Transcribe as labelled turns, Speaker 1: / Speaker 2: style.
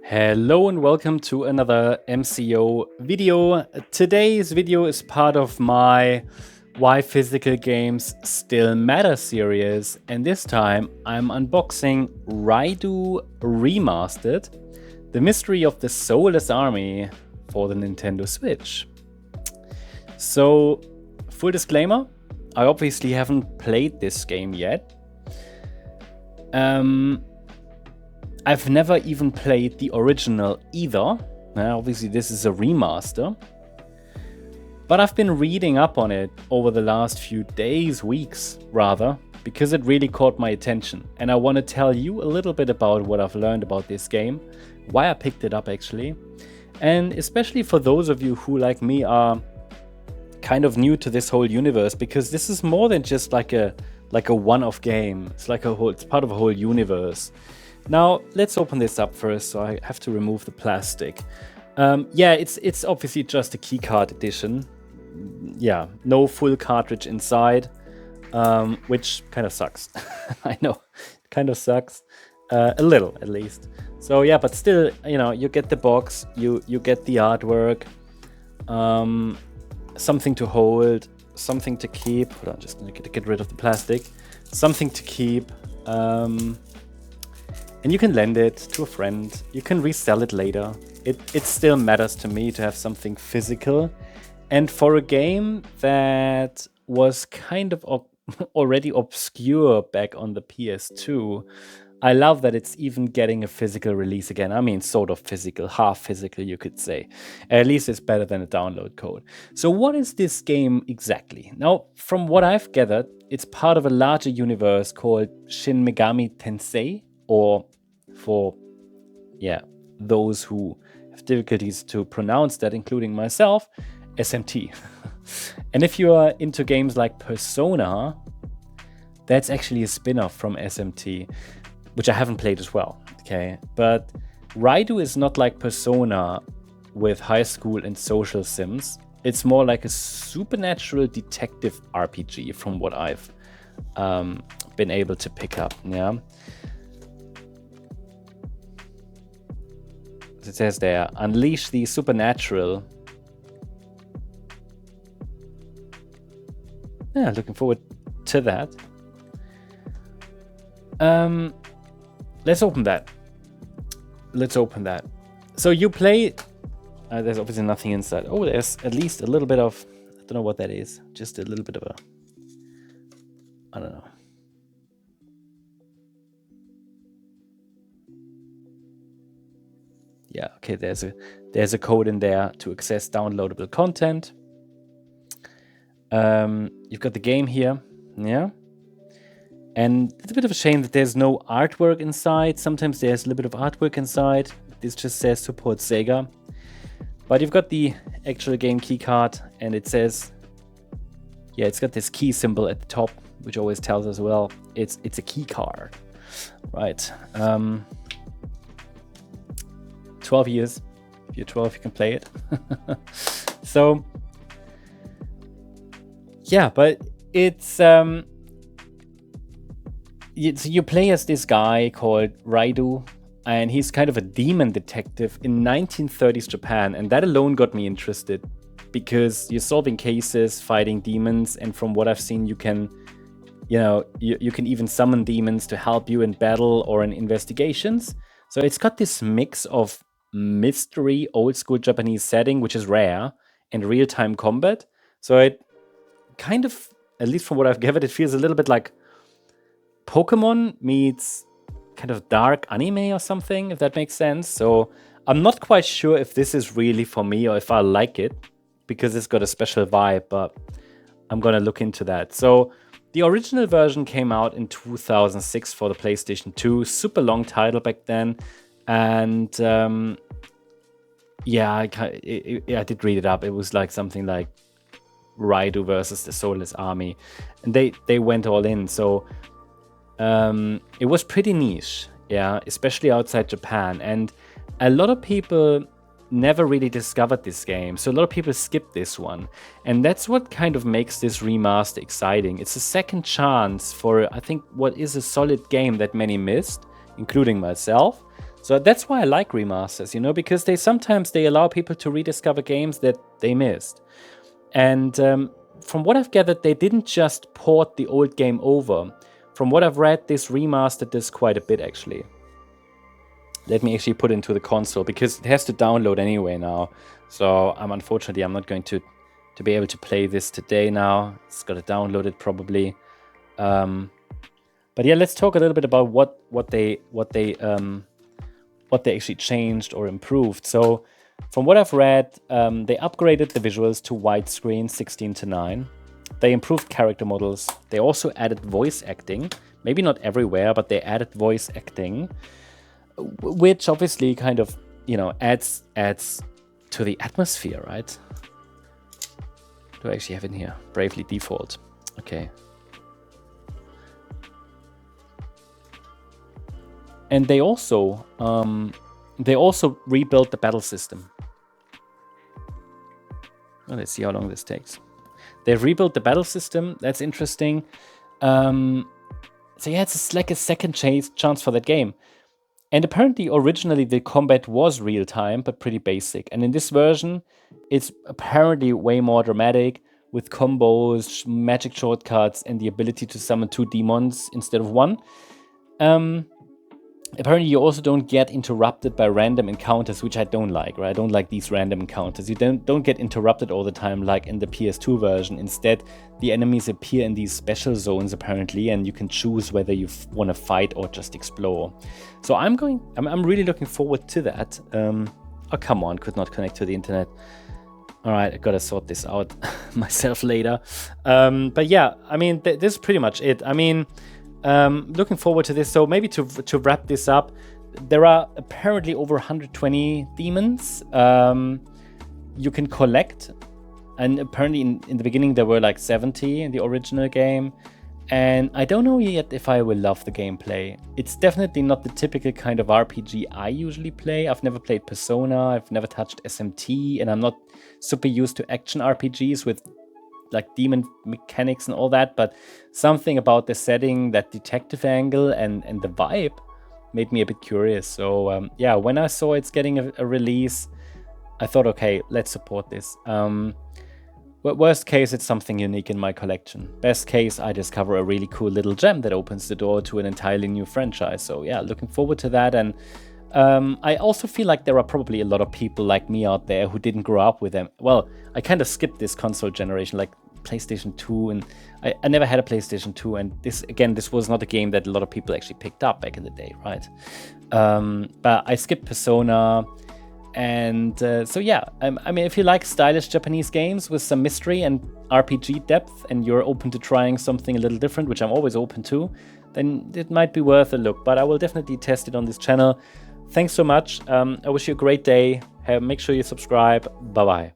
Speaker 1: Hello and welcome to another MCO video. Today's video is part of my Why Physical Games Still Matter series, and this time I'm unboxing Raidou Remastered, the mystery of the Soulless Army for the Nintendo Switch. So, full disclaimer, I obviously haven't played this game yet. I've never even played the original either. Now, obviously this is a remaster. But I've been reading up on it over the last few days, weeks rather, because it really caught my attention. And I want to tell you a little bit about what I've learned about this game, why I picked it up actually. And especially for those of you who, like me, are kind of new to this whole universe, because this is more than just like a one-off game. It's like it's part of a whole universe. Now, let's open this up first, so I have to remove the plastic. Yeah, it's obviously just a keycard edition. Yeah, no full cartridge inside, which kind of sucks. I know, it kind of sucks. A little, at least. So yeah, but still, you know, you get the box, you get the artwork, something to hold, something to keep. Hold on, I'm just gonna get rid of the plastic. Something to keep. And you can lend it to a friend. You can resell it later. It still matters to me to have something physical. And for a game that was kind of already obscure back on the PS2, I love that it's even getting a physical release again. I mean, sort of physical, half physical, you could say. At least it's better than a download code. So what is this game exactly? Now, from what I've gathered, it's part of a larger universe called Shin Megami Tensei, or for, yeah, those who have difficulties to pronounce that, including myself, SMT. And if you are into games like Persona, that's actually a spin-off from SMT, which I haven't played as well, okay? But Raidou is not like Persona with high school and social sims. It's more like a supernatural detective RPG from what I've been able to pick up, yeah? It says there, unleash the supernatural. Yeah, looking forward to that. Let's open that. Let's open that. So you play... there's obviously nothing inside. Oh, there's at least a little bit of... I don't know what that is. Just a little bit of a... I don't know. Yeah, okay, there's a code in there to access downloadable content. You've got the game here, yeah? And it's a bit of a shame that there's no artwork inside. Sometimes there's a little bit of artwork inside. This just says support Sega. But you've got the actual game key card, and it says, yeah, it's got this key symbol at the top, which always tells us, well, it's a key card, right? 12 years. If you're 12, you can play it. So, yeah, but it's you play as this guy called Raidou, and he's kind of a demon detective in 1930s Japan, and that alone got me interested because you're solving cases, fighting demons, and from what I've seen, you can, you know, you can even summon demons to help you in battle or in investigations. So it's got this mix of mystery, old school Japanese setting, which is rare, and real-time combat. So it kind of, at least from what I've gathered, it feels a little bit like Pokemon meets kind of dark anime or something, if that makes sense. So I'm not quite sure if this is really for me or if I like it, because it's got a special vibe, but I'm gonna look into that. So the original version came out in 2006 for the PlayStation 2, super long title back then. And yeah, I did read it up. It was like something like Raidou versus the Soulless Army, and they went all in. So it was pretty niche, yeah, especially outside Japan. And a lot of people never really discovered this game, so a lot of people skipped this one, and that's what kind of makes this remaster exciting. It's a second chance for, I think, what is a solid game that many missed, including myself. So that's why I like remasters, you know, because sometimes they allow people to rediscover games that they missed. And from what I've gathered, they didn't just port the old game over. From what I've read, this remastered this quite a bit, actually. Let me actually put it into the console, because it has to download anyway now. So unfortunately, I'm not going to be able to play this today now. It's got to download it probably. But yeah, let's talk a little bit about what they actually changed or improved. So from what I've read, they upgraded the visuals to widescreen 16:9. They improved character models. They also added voice acting. Maybe not everywhere, but they added voice acting, which obviously kind of, you know, adds to the atmosphere, right? Do I actually have in here? Bravely Default. Okay. And they also rebuilt the battle system. Well, let's see how long this takes. They've rebuilt the battle system. That's interesting. So yeah, it's like a second chance for that game. And apparently, originally, the combat was real-time, but pretty basic. And in this version, it's apparently way more dramatic, with combos, magic shortcuts, and the ability to summon 2 demons instead of 1. Apparently, you also don't get interrupted by random encounters, which I don't like, right? I don't like these random encounters. You don't get interrupted all the time like in the PS2 version. Instead, the enemies appear in these special zones, apparently, and you can choose whether you want to fight or just explore. So I'm really looking forward to that. Oh, come on, could not connect to the internet. All right, I gotta sort this out myself later. But yeah, I mean, this is pretty much it. I mean, looking forward to this. So maybe to wrap this up, there are apparently over 120 demons you can collect. And apparently in the beginning there were like 70 in the original game. And I don't know yet if I will love the gameplay. It's definitely not the typical kind of RPG I usually play. I've never played Persona, I've never touched SMT, and I'm not super used to action RPGs with like demon mechanics and all that, but something about the setting, that detective angle and the vibe made me a bit curious. So yeah, when I saw it's getting a release, I thought, okay, let's support this. Worst case, it's something unique in my collection. Best case, I discover a really cool little gem that opens the door to an entirely new franchise. So yeah, looking forward to that. And I also feel like there are probably a lot of people like me out there who didn't grow up with them. Well, I kind of skipped this console generation, like PlayStation 2, and I never had a PlayStation 2, and this was not a game that a lot of people actually picked up back in the day, right? But I skipped Persona, and so yeah, I mean, if you like stylish Japanese games with some mystery and RPG depth, and you're open to trying something a little different, which I'm always open to, then it might be worth a look. But I will definitely test it on this channel. Thanks so much. I wish you a great day. Make sure you subscribe. Bye-bye.